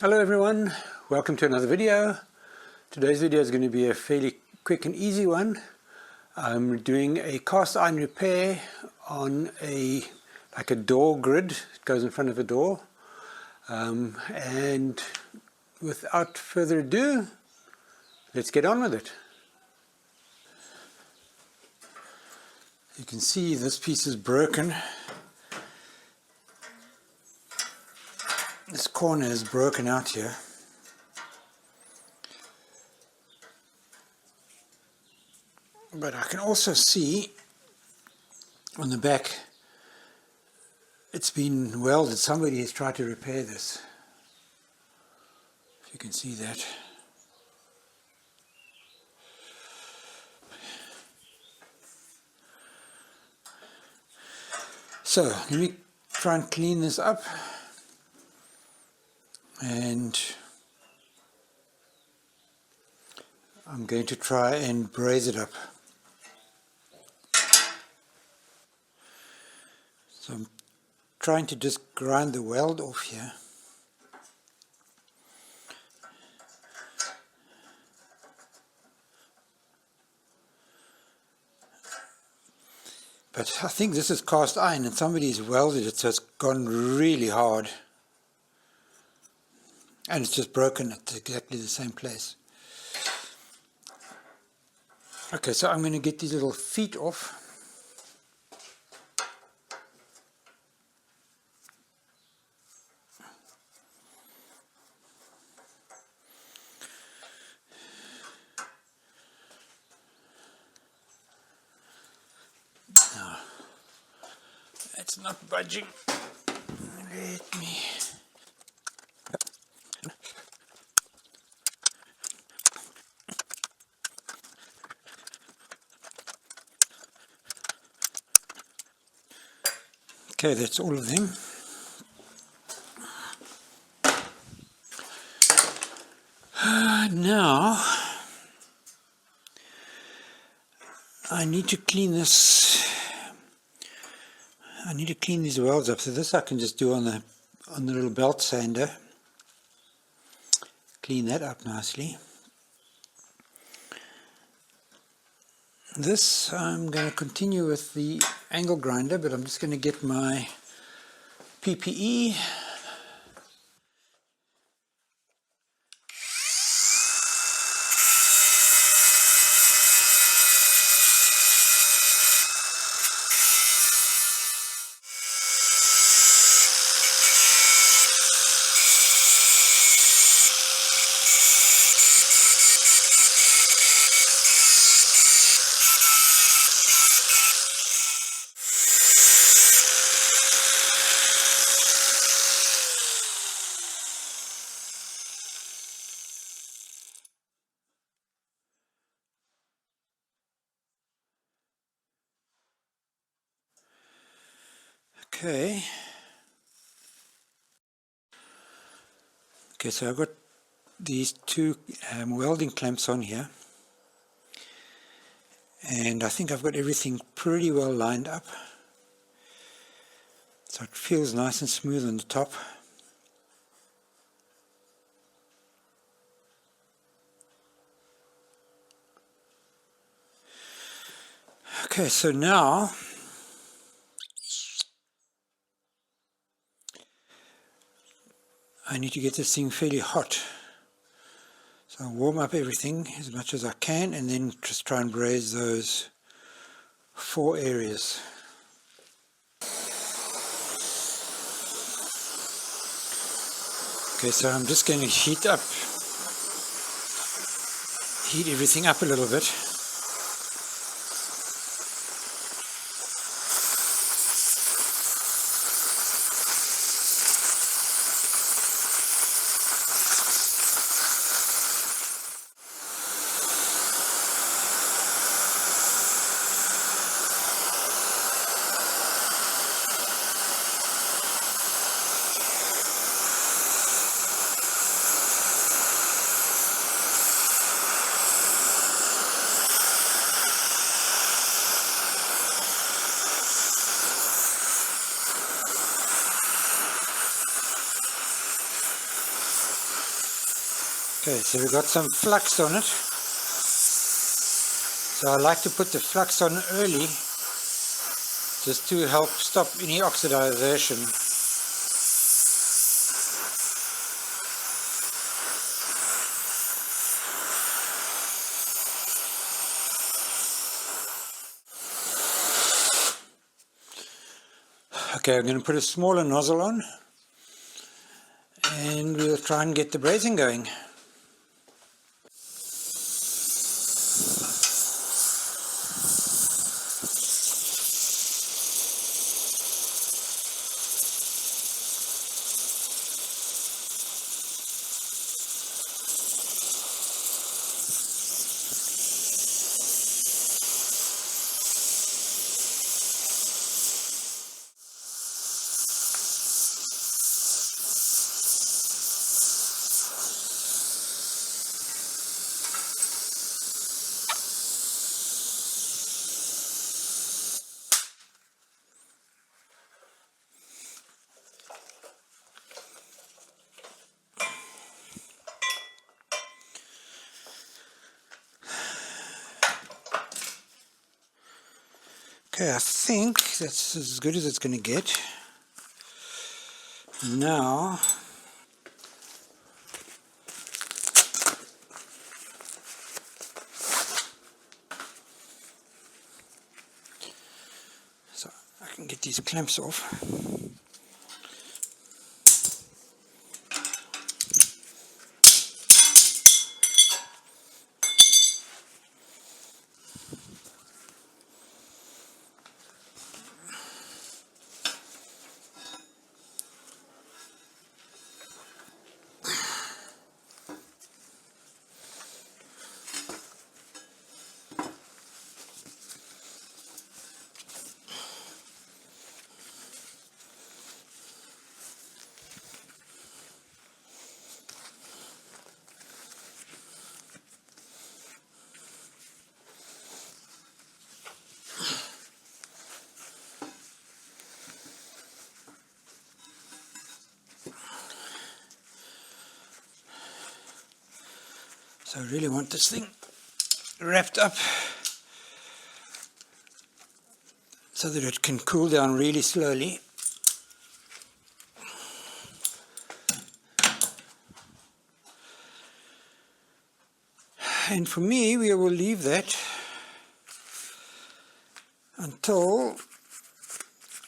Hello everyone, welcome to another video. Today's video is going to be a fairly quick and easy one. I'm doing a cast iron repair on like a door grid. It goes in front of a door. And without further ado, let's get on with it. You can see this piece is broken. This corner is broken out here. But I can also see on the back it's been welded. Somebody has tried to repair this. If you can see that. So let me try and clean this up. And I'm going to try and braze it up. So I'm trying to just grind the weld off here. But I think this is cast iron and somebody's welded it, so it's gone really hard. And it's just broken at exactly the same place. Okay, so I'm going to get these little feet off. Now, it's not budging. Let me... Okay, that's all of them. Now, I need to clean this. I need to clean these welds up. So this I can just do on the little belt sander. Clean that up nicely. This I'm going to continue with the angle grinder, but I'm just going to get my PPE. Okay. Okay, so I've got these two welding clamps on here. And I think I've got everything pretty well lined up. So it feels nice and smooth on the top. Okay, so now I need to get this thing fairly hot. So I'll warm up everything as much as I can and then just try and braze those 4 areas. Okay, so I'm just going to heat everything up a little bit. Okay, so we've got some flux on it. So I like to put the flux on early just to help stop any oxidization. Okay, I'm going to put a smaller nozzle on and we'll try and get the brazing going. Okay, I think that's as good as it's going to get. Now, so I can get these clamps off. So I really want this thing wrapped up so that it can cool down really slowly. And for me, we will leave that until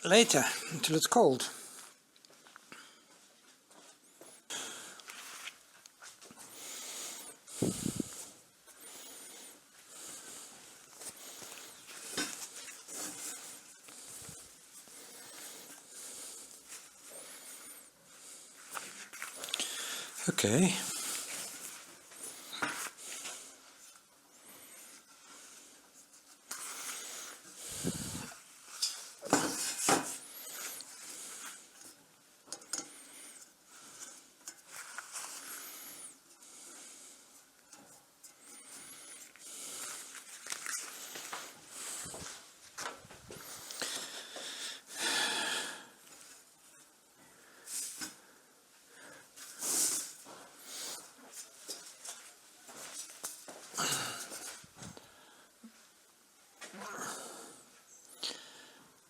later, until it's cold. Okay.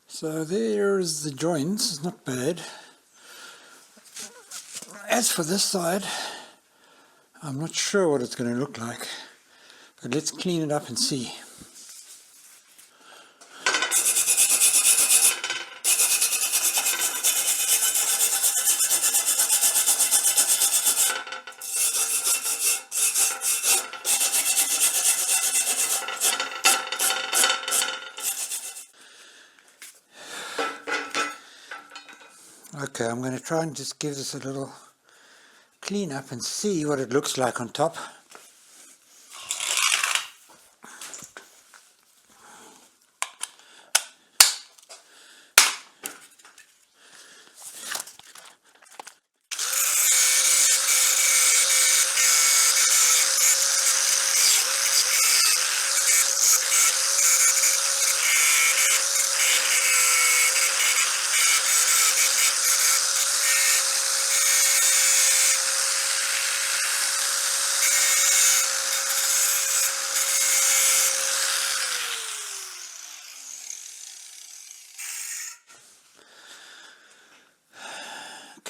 So there's the joints, it's not bad. As for this side, I'm not sure what it's going to look like, but let's clean it up and see. Okay, I'm going to try and just give this a little clean up and see what it looks like on top.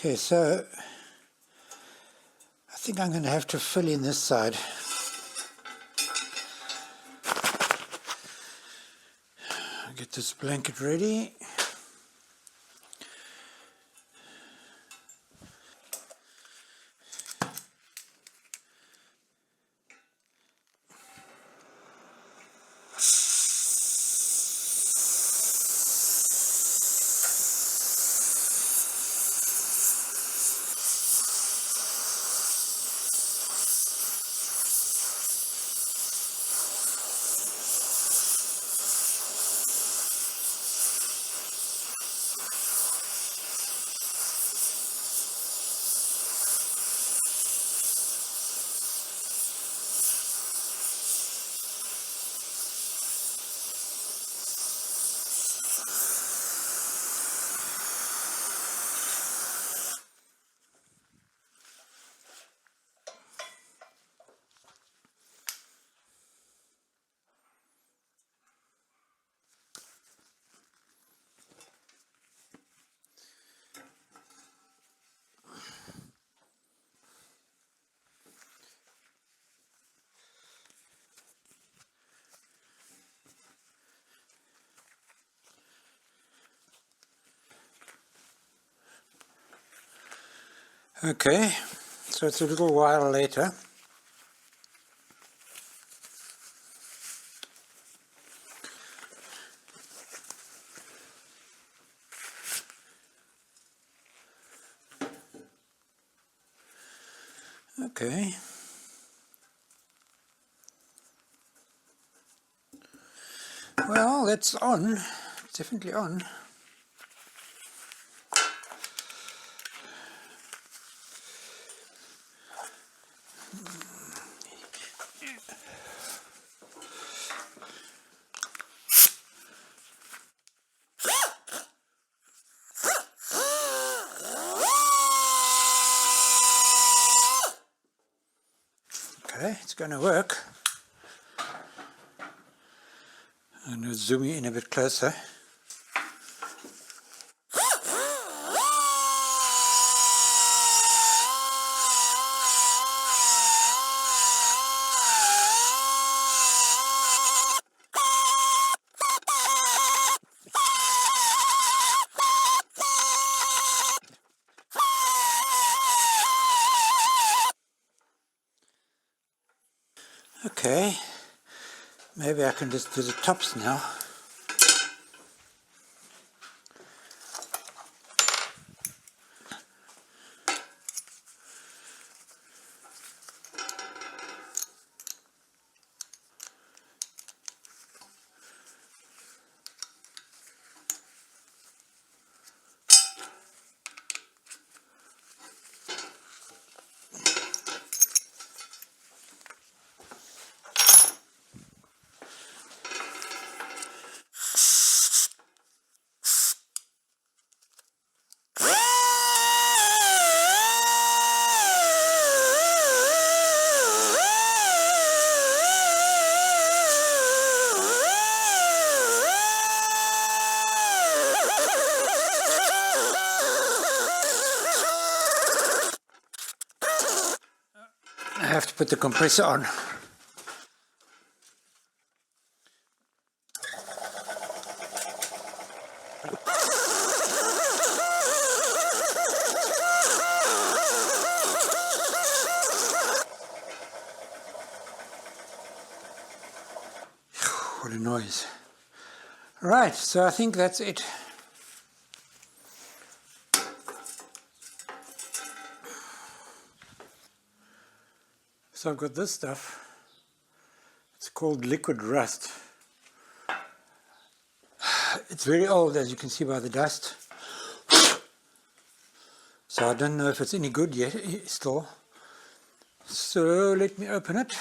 Okay, so I think I'm going to have to fill in this side. I'll get this blanket ready. Okay, so it's a little while later. Okay. Well, it's on. It's definitely on. Okay, it's going to work. I'm going to zoom in a bit closer. Okay, maybe I can just do the tops now. I have to put the compressor on. What a noise. Right, so I think that's it. So I've got this stuff. It's called liquid rust. It's very old, as you can see by the dust. So I don't know if it's any good yet still. So let me open it.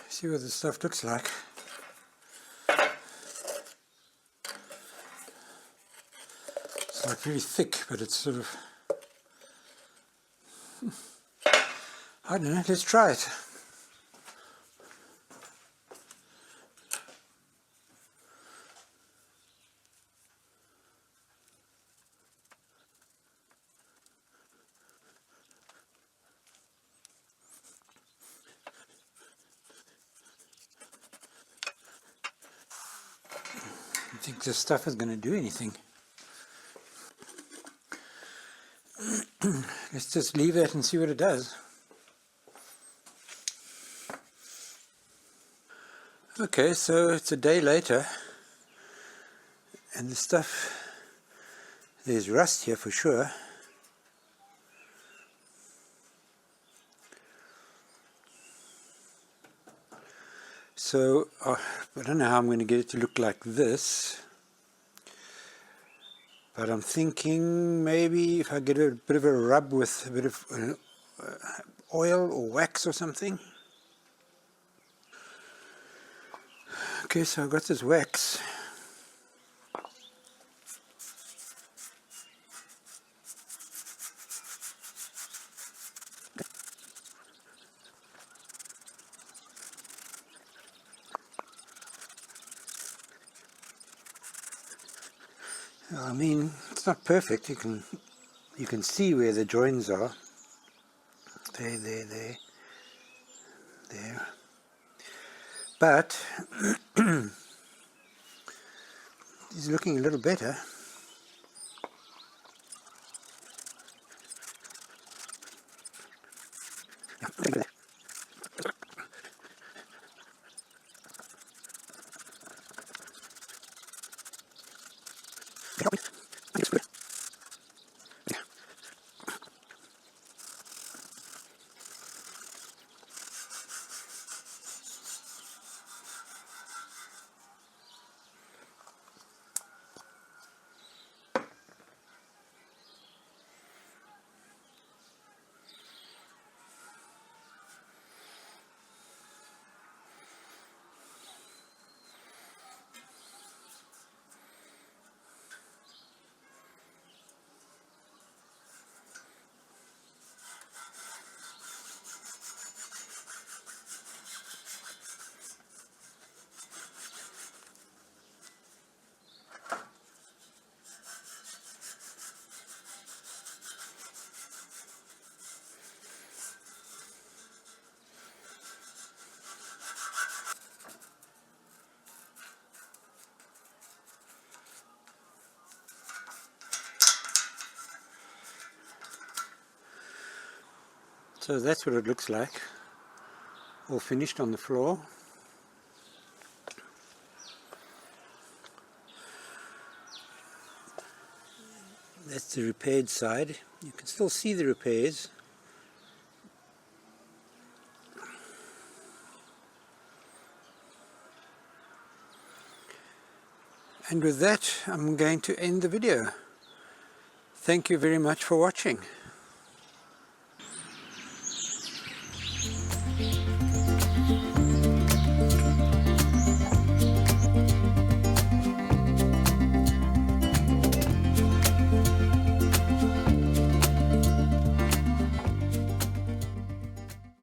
See what the stuff looks like. It's like very thick, but it's sort of... I don't know, let's try it. think this stuff is going to do anything. Let's just leave that and see what it does. Okay, so it's a day later, and the stuff, there's rust here for sure. So I don't know how I'm going to get it to look like this, but I'm thinking maybe if I get a bit of a rub with a bit of oil or wax or something. Okay, so I've got this wax. I mean, it's not perfect. You can see where the joins are. There. But it's looking a little better. So that's what it looks like, all finished on the floor. That's the repaired side. You can still see the repairs. And with that, I'm going to end the video. Thank you very much for watching.